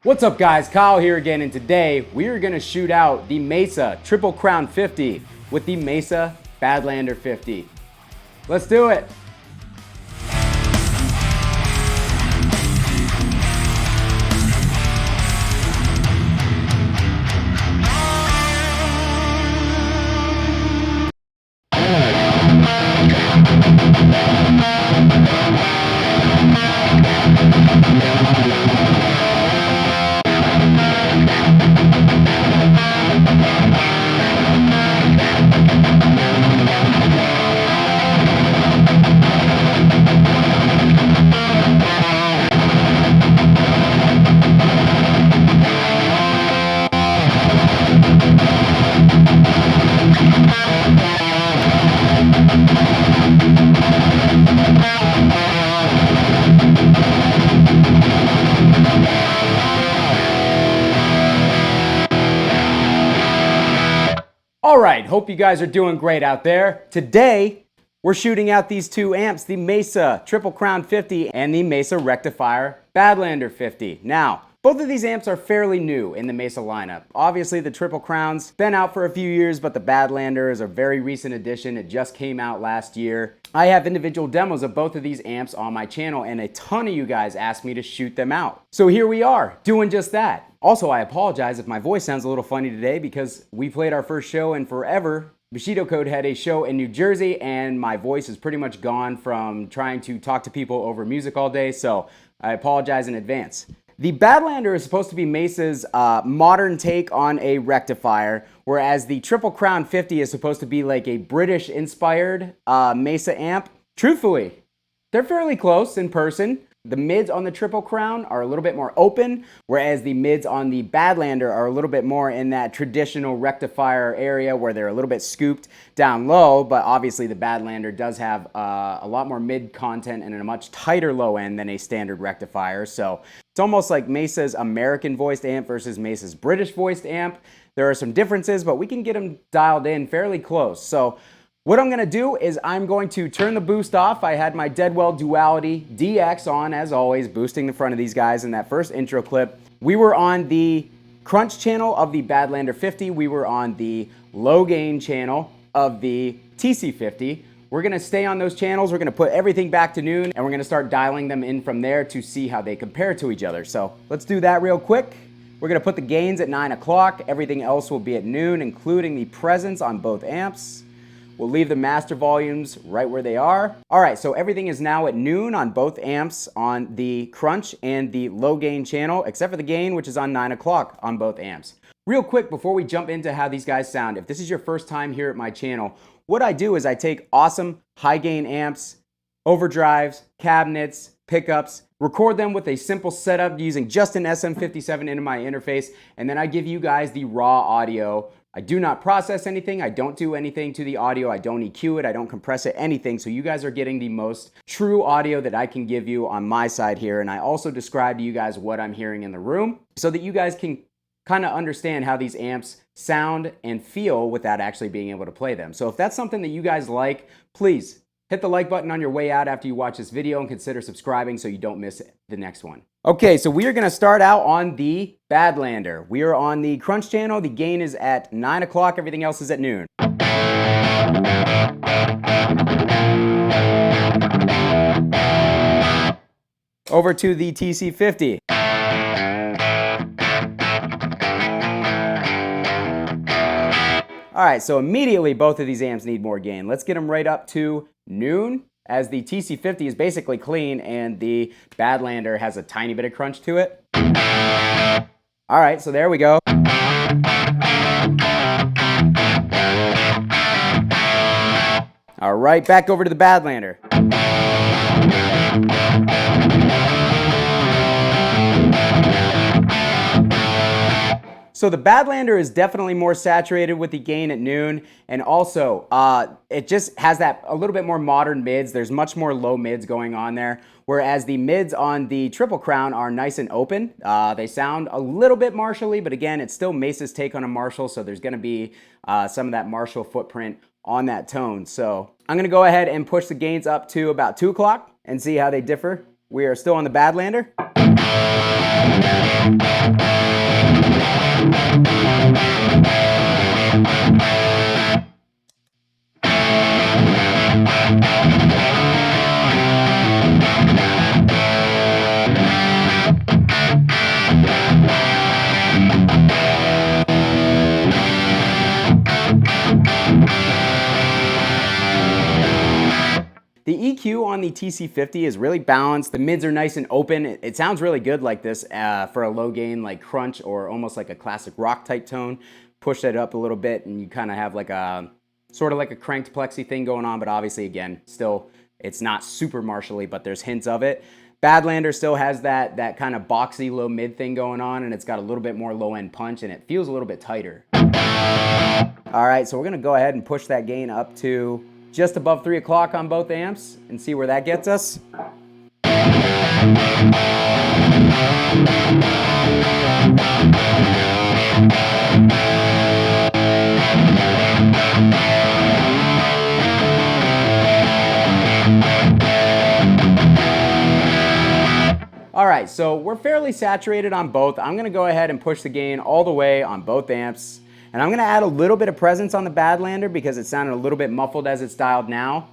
What's up guys, Kyle here again, and today we are going to shoot out the Mesa Triple Crown 50 with the Mesa Badlander 50. Let's do it! Alright, hope you guys are doing great out there. Today, we're shooting out these two amps, the Mesa Triple Crown 50 and the Mesa Rectifier Badlander 50. Now, both of these amps are fairly new in the Mesa lineup. Obviously, the Triple Crown's been out for a few years, but the Badlander is a very recent addition. It just came out last year. I have individual demos of both of these amps on my channel, and a ton of you guys asked me to shoot them out. So here we are, doing just that. Also, I apologize if my voice sounds a little funny today because we played our first show in forever. Bushido Code had a show in New Jersey, and my voice is pretty much gone from trying to talk to people over music all day, so I apologize in advance. The Badlander is supposed to be Mesa's modern take on a rectifier, whereas the Triple Crown 50 is supposed to be like a British-inspired Mesa amp. Truthfully, they're fairly close in person. The mids on the Triple Crown are a little bit more open, whereas the mids on the Badlander are a little bit more in that traditional rectifier area where they're a little bit scooped down low, but obviously the Badlander does have a lot more mid content and a much tighter low end than a standard rectifier. So it's almost like Mesa's American voiced amp versus Mesa's British voiced amp. There are some differences, but we can get them dialed in fairly close. So what I'm going to do is I'm going to turn the boost off. I had my Deadwell Duality DX on, as always, boosting the front of these guys in that first intro clip. We were on the crunch channel of the Badlander 50. We were on the low gain channel of the TC50. We're going to stay on those channels. We're going to put everything back to noon, and we're going to start dialing them in from there to see how they compare to each other. So let's do that real quick. We're going to put the gains at 9 o'clock. Everything else will be at noon, including the presence on both amps. We'll leave the master volumes right where they are. All right, so everything is now at noon on both amps on the crunch and the low gain channel, except for the gain, which is on 9 o'clock on both amps. Real quick, before we jump into how these guys sound, if this is your first time here at my channel, what I do is I take awesome high gain amps, overdrives, cabinets, pickups, record them with a simple setup using just an SM57 into my interface, and then I give you guys the raw audio. I do not process anything, I don't do anything to the audio, I don't EQ it, I don't compress it, anything, so you guys are getting the most true audio that I can give you on my side here, and I also describe to you guys what I'm hearing in the room so that you guys can kind of understand how these amps sound and feel without actually being able to play them. So if that's something that you guys like, please hit the like button on your way out after you watch this video and consider subscribing so you don't miss the next one. Okay, so we are going to start out on the Badlander. We are on the crunch channel. The gain is at 9 o'clock. Everything else is at noon. Over to the TC50. All right, so immediately both of these amps need more gain. Let's get them right up to noon, as the TC50 is basically clean and the Badlander has a tiny bit of crunch to it. All right, so there we go. All right, back over to the Badlander. So the Badlander is definitely more saturated with the gain at noon, and also it just has that a little bit more modern mids. There's much more low mids going on there, whereas the mids on the Triple Crown are nice and open. They sound a little bit Marshall-y, but again, it's still Mesa's take on a Marshall, so there's going to be some of that Marshall footprint on that tone. So I'm going to go ahead and push the gains up to about 2 o'clock and see how they differ. We are still on the Badlander. on the TC50 is really balanced. The mids are nice and open. It sounds really good like this for a low gain like crunch or almost like a classic rock type tone. Push that up a little bit and you kind of have like a sort of like a cranked plexi thing going on, but obviously again, still it's not super martially, but there's hints of it. Badlander still has that kind of boxy low mid thing going on, and it's got a little bit more low end punch and it feels a little bit tighter. All right, so we're gonna go ahead and push that gain up to just above 3 o'clock on both amps and see where that gets us. All right, so we're fairly saturated on both. I'm gonna go ahead and push the gain all the way on both amps. And I'm gonna add a little bit of presence on the Badlander because it sounded a little bit muffled as it's dialed now.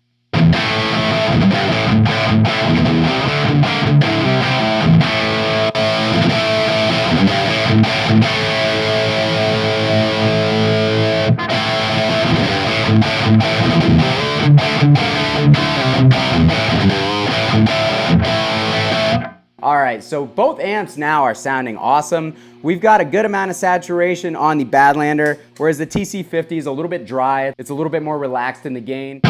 All right, so both amps now are sounding awesome. We've got a good amount of saturation on the Badlander, whereas the TC50 is a little bit dry. It's a little bit more relaxed in the gain.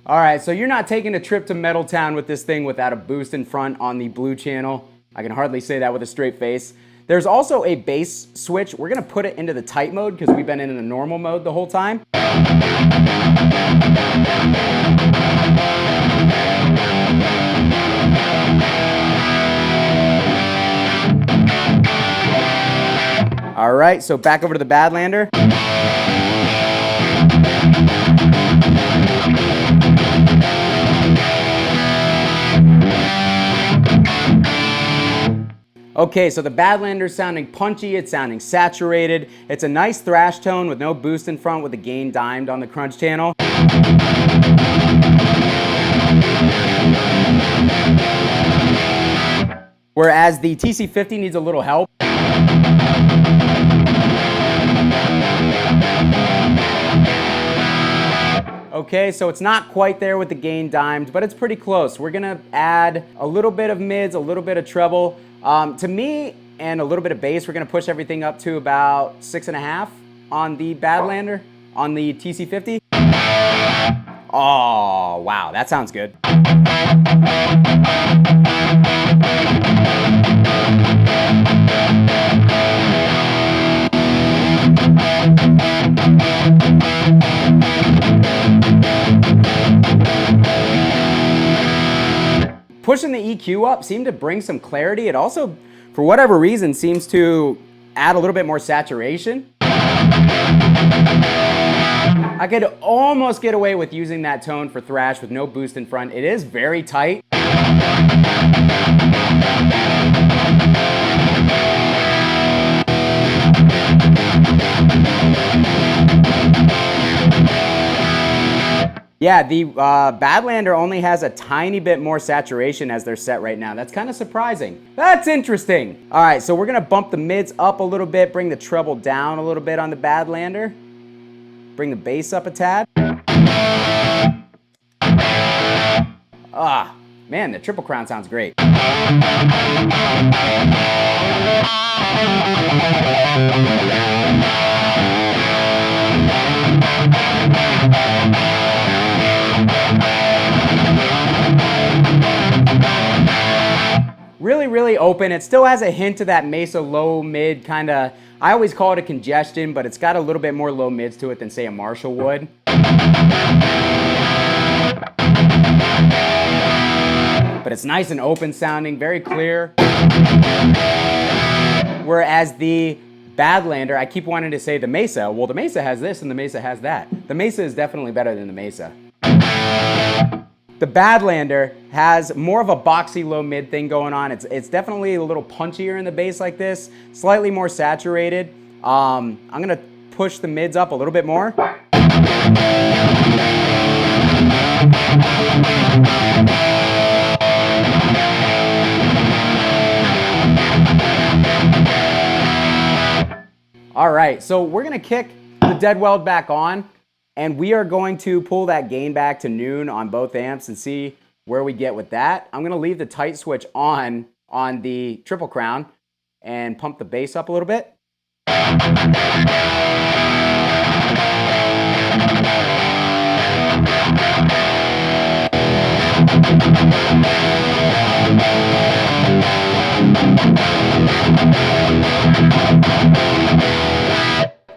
All right, so you're not taking a trip to Metal Town with this thing without a boost in front on the blue channel. I can hardly say that with a straight face. There's also a bass switch. We're gonna put it into the tight mode because we've been in the normal mode the whole time. All right, so back over to the Badlander. Okay, so the Badlander's sounding punchy, it's sounding saturated. It's a nice thrash tone with no boost in front with the gain dimed on the crunch channel. Whereas the TC50 needs a little help. Okay, so it's not quite there with the gain dimed, but it's pretty close. We're gonna add a little bit of mids, a little bit of treble. To me, and a little bit of bass, we're gonna push everything up to about 6.5 on the Badlander, on the TC50. Oh, wow, that sounds good. Pushing the EQ up seemed to bring some clarity. It also, for whatever reason, seems to add a little bit more saturation. I could almost get away with using that tone for thrash with no boost in front. It is very tight. Yeah, the Badlander only has a tiny bit more saturation as they're set right now. That's kind of surprising. That's interesting. All right, so we're gonna bump the mids up a little bit, bring the treble down a little bit on the Badlander, bring the bass up a tad. Ah, man, the Triple Crown sounds great. Really open. It still has a hint of that Mesa low mid kind of, I always call it a congestion, but it's got a little bit more low mids to it than say a Marshall would. But it's nice and open sounding, very clear. Whereas the Badlander, I keep wanting to say the Mesa. Well, the Mesa has this and the Mesa has that. The Mesa is definitely better than the Mesa. The Badlander has more of a boxy low mid thing going on. It's definitely a little punchier in the bass like this, slightly more saturated. I'm gonna push the mids up a little bit more. All right, so we're gonna kick the dead weld back on, and we are going to pull that gain back to noon on both amps and see where we get with that. I'm gonna leave the tight switch on the Triple Crown and pump the bass up a little bit.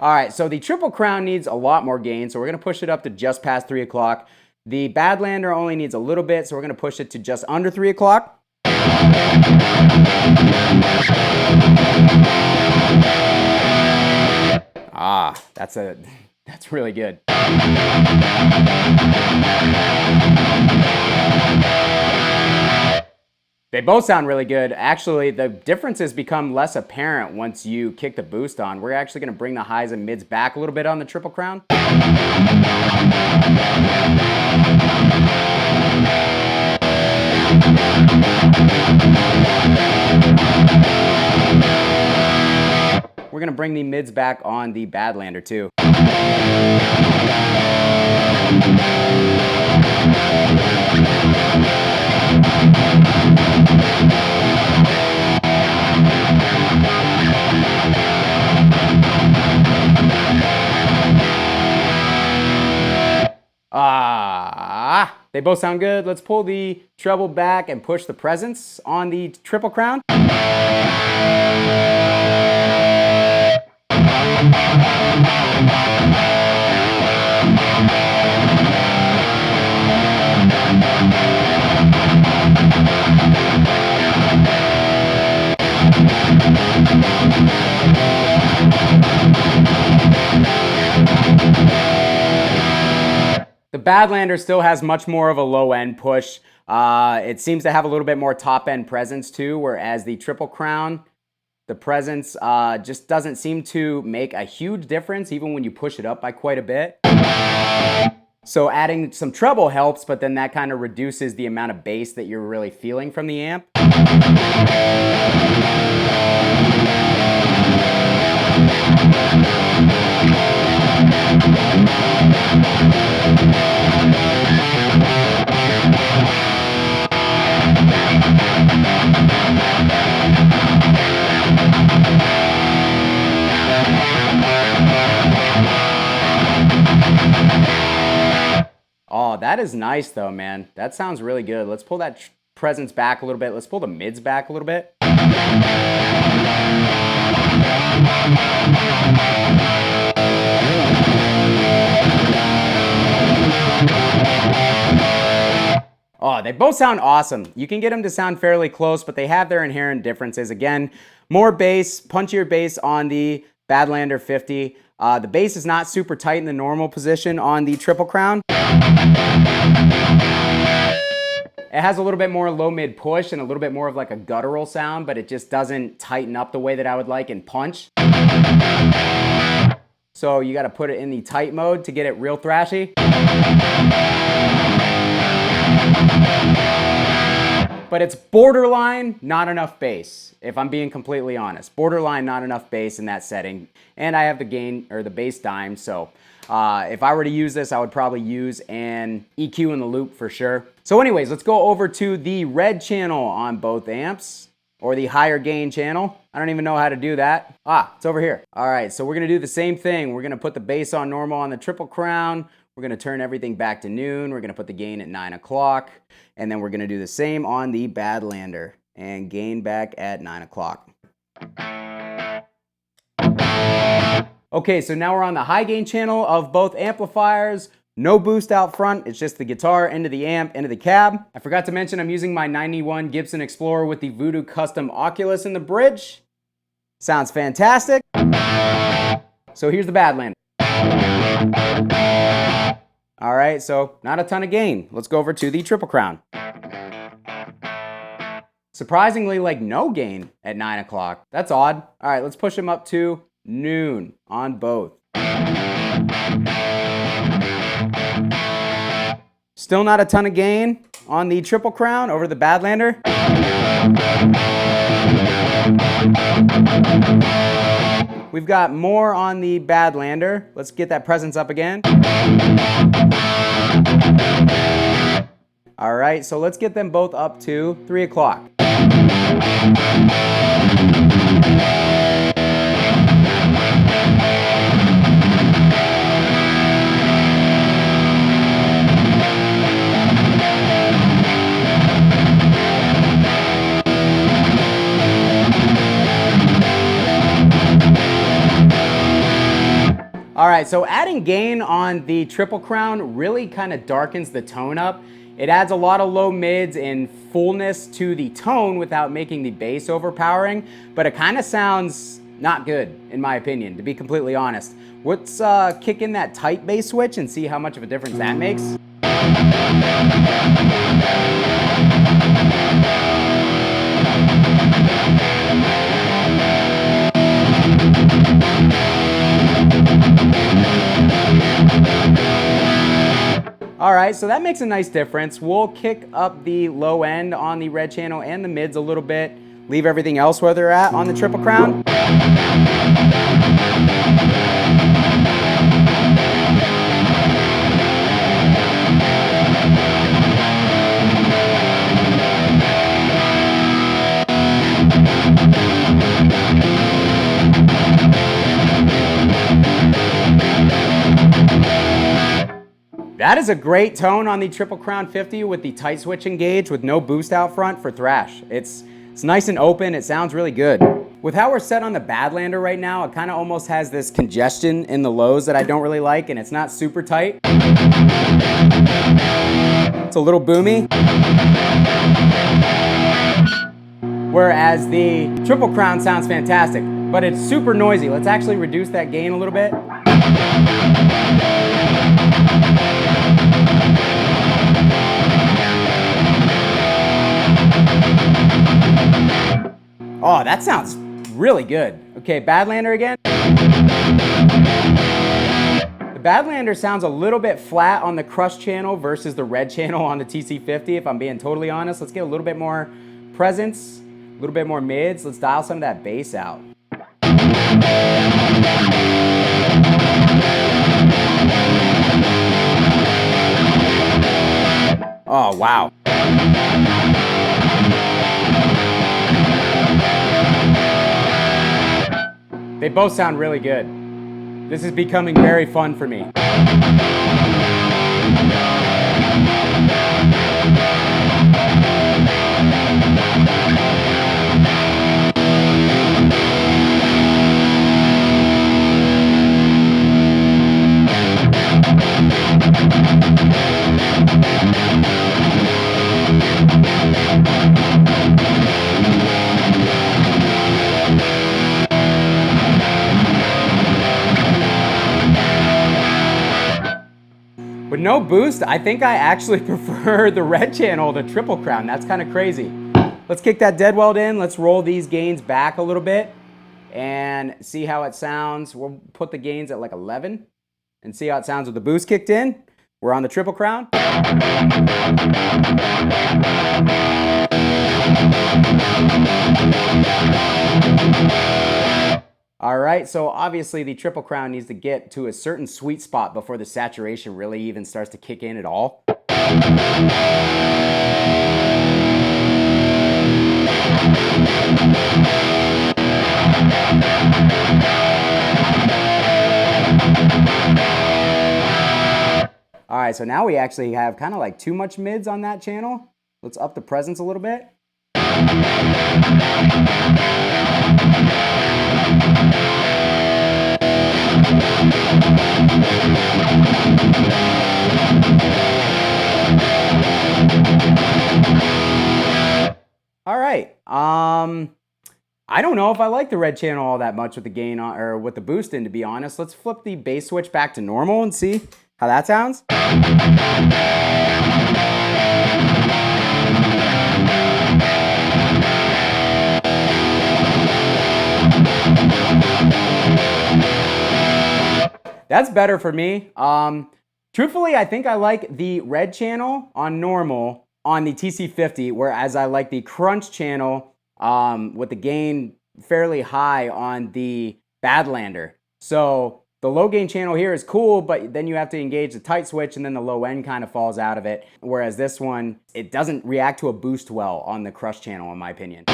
All right, so the Triple Crown needs a lot more gain, so we're gonna push it up to just past 3 o'clock. The Badlander only needs a little bit, so we're gonna push it to just under 3 o'clock. Ah, that's really good. They both sound really good. Actually, the differences become less apparent once you kick the boost on. We're actually gonna bring the highs and mids back a little bit on the Triple Crown. We're gonna bring the mids back on the Badlander too. They both sound good. Let's pull the treble back and push the presence on the Triple Crown. The Badlander still has much more of a low end push. It seems to have a little bit more top end presence too, whereas the Triple Crown, the presence just doesn't seem to make a huge difference even when you push it up by quite a bit. So adding some treble helps, but then that kind of reduces the amount of bass that you're really feeling from the amp. Oh, that is nice though, man. That sounds really good. Let's pull that presence back a little bit. Let's pull the mids back a little bit. Oh, they both sound awesome. You can get them to sound fairly close, but they have their inherent differences. Again, more bass, punchier bass on the Badlander 50. The bass is not super tight in the normal position on the Triple Crown. It has a little bit more low mid push and a little bit more of like a guttural sound, but it just doesn't tighten up the way that I would like in punch. So you got to put it in the tight mode to get it real thrashy. But it's borderline not enough bass, if I'm being completely honest. Borderline not enough bass in that setting. And I have the gain or the bass dime, so if I were to use this, I would probably use an EQ in the loop for sure. So anyways, let's go over to the red channel on both amps, or the higher gain channel. I don't even know how to do that. It's over here. All right, so we're gonna do the same thing. We're gonna put the bass on normal on the Triple Crown. We're gonna turn everything back to noon. We're gonna put the gain at 9 o'clock. And then we're gonna do the same on the Badlander and gain back at 9 o'clock. Okay, so now we're on the high gain channel of both amplifiers. No boost out front, it's just the guitar into the amp, into the cab. I forgot to mention I'm using my 91 Gibson Explorer with the Voodoo Custom Oculus in the bridge. Sounds fantastic. So here's the Badlander. All right, so not a ton of gain. Let's go over to the Triple Crown. Surprisingly, like no gain at 9 o'clock. That's odd. All right, let's push them up to noon on both. Still not a ton of gain on the Triple Crown over the Badlander. We've got more on the Badlander. Let's get that presence up again. All right, so let's get them both up to 3 o'clock. All right, so adding gain on the Triple Crown really kind of darkens the tone up. It adds a lot of low mids and fullness to the tone without making the bass overpowering, but it kind of sounds not good, in my opinion, to be completely honest. Let's kick in that tight bass switch and see how much of a difference that makes. All right, so that makes a nice difference. We'll kick up the low end on the red channel and the mids a little bit. Leave everything else where they're at on the Triple Crown. That is a great tone on the Triple Crown 50 with the tight switch engaged with no boost out front for thrash. It's nice and open, it sounds really good. With how we're set on the Badlander right now, it kind of almost has this congestion in the lows that I don't really like, and it's not super tight. It's a little boomy. Whereas the Triple Crown sounds fantastic, but it's super noisy. Let's actually reduce that gain a little bit. Oh, that sounds really good. Okay, Badlander again. The Badlander sounds a little bit flat on the crush channel versus the red channel on the TC50, if I'm being totally honest. Let's get a little bit more presence, a little bit more mids. Let's dial some of that bass out. Oh, wow. They both sound really good. This is becoming very fun for me. With no boost, I think I actually prefer the red channel, the Triple Crown. That's kind of crazy. Let's kick that dead weld in. Let's roll these gains back a little bit and see how it sounds. We'll put the gains at like 11 and see how it sounds with the boost kicked in. We're on the Triple Crown. All right, so obviously the Triple Crown needs to get to a certain sweet spot before the saturation really even starts to kick in at all. All right, so now we actually have kind of like too much mids on that channel. Let's up the presence a little bit. All right. I don't know if I like the red channel all that much with the gain on, or with the boost in, to be honest. Let's flip the bass switch back to normal and see how that sounds. That's better for me. Truthfully, I think I like the red channel on normal on the TC50, whereas I like the crunch channel with the gain fairly high on the Badlander. So the low gain channel here is cool, but then you have to engage the tight switch and then the low end kind of falls out of it. Whereas this one, it doesn't react to a boost well on the crush channel, in my opinion.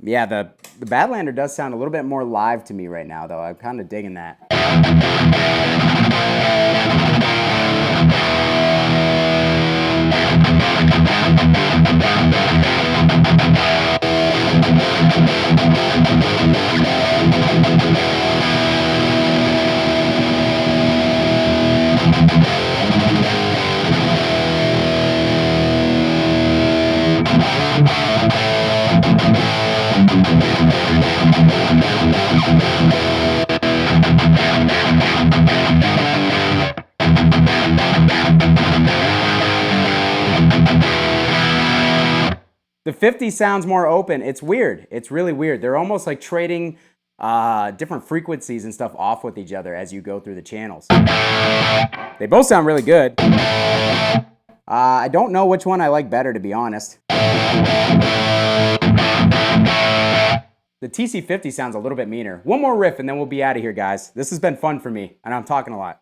Yeah, the Badlander does sound a little bit more live to me right now, though. I'm kind of digging that. The 50 sounds more open. It's weird. It's really weird. They're almost like trading different frequencies and stuff off with each other as you go through the channels. They both sound really good. I don't know which one I like better, to be honest. The TC50 sounds a little bit meaner. One more riff and then we'll be out of here, guys. This has been fun for me, and I'm talking a lot.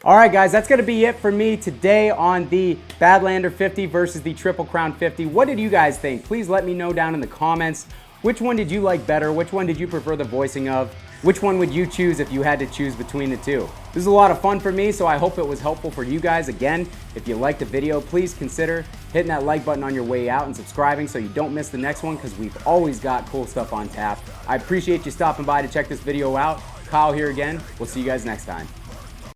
Alright guys, that's going to be it for me today on the Badlander 50 versus the Triple Crown 50. What did you guys think? Please let me know down in the comments. Which one did you like better? Which one did you prefer the voicing of? Which one would you choose if you had to choose between the two? This is a lot of fun for me, so I hope it was helpful for you guys. Again, if you liked the video, please consider hitting that like button on your way out and subscribing so you don't miss the next one, because we've always got cool stuff on tap. I appreciate you stopping by to check this video out. Kyle here again. We'll see you guys next time.